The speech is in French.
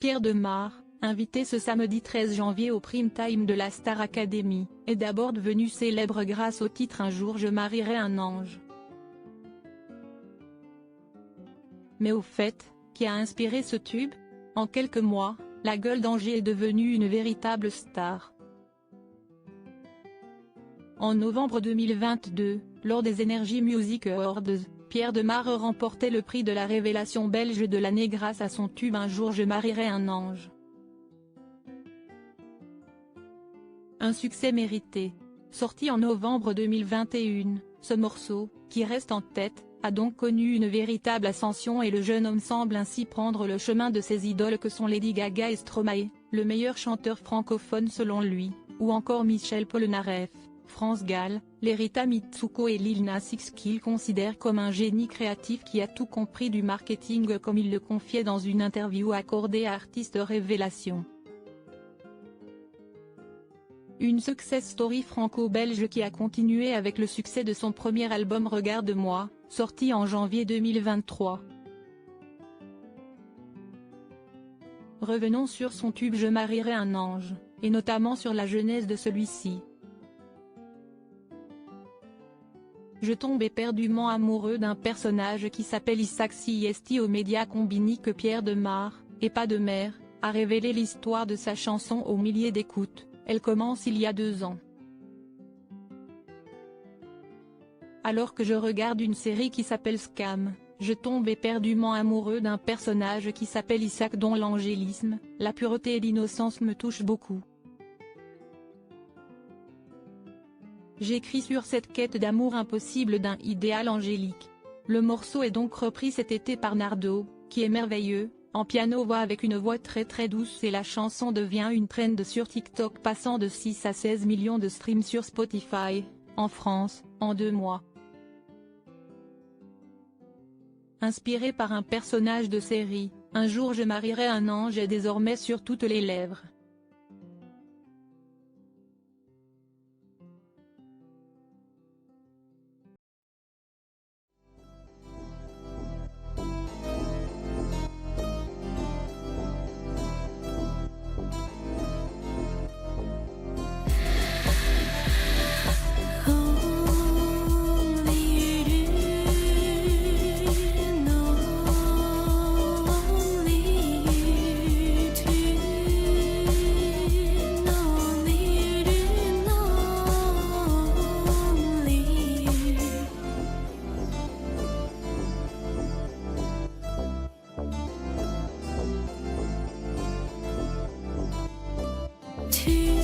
Pierre Demar, invité ce samedi 13 janvier au prime time de la Star Academy, est d'abord devenu célèbre grâce au titre Un jour je marierai un ange. Mais au fait, qui a inspiré ce tube? En quelques mois, la gueule d'Angers est devenue une véritable star. En novembre 2022, lors des Energy Music Awards, Pierre Demar remportait le prix de la révélation belge de l'année grâce à son tube Un jour je marierai un ange. Un succès mérité. Sorti en novembre 2021, ce morceau, qui reste en tête, a donc connu une véritable ascension et le jeune homme semble ainsi prendre le chemin de ses idoles que sont Lady Gaga et Stromae, le meilleur chanteur francophone selon lui, ou encore Michel Polnareff, France Gall, Lerita Mitsuko et Lil Nas X qu'il considère comme un génie créatif qui a tout compris du marketing comme il le confiait dans une interview accordée à Artiste Révélation. Une success story franco-belge qui a continué avec le succès de son premier album Regarde-moi, sorti en janvier 2023. Revenons sur son tube Je marierai un ange, et notamment sur la genèse de celui-ci. Je tombe éperdument amoureux d'un personnage qui s'appelle Isaac Siesti aux médias combini que Pierre Demar, et pas de mère, a révélé l'histoire de sa chanson aux milliers d'écoutes. Elle commence il y a 2 ans. Alors que je regarde une série qui s'appelle Scam, je tombe éperdument amoureux d'un personnage qui s'appelle Isaac dont l'angélisme, la pureté et l'innocence me touchent beaucoup. J'écris sur cette quête d'amour impossible d'un idéal angélique. Le morceau est donc repris cet été par Nardo, qui est merveilleux, en piano-voix avec une voix très douce et la chanson devient une trend sur TikTok passant de 6 à 16 millions de streams sur Spotify, en France, en 2 mois. Inspiré par un personnage de série, Un jour je marierai un ange est désormais sur toutes les lèvres. Tu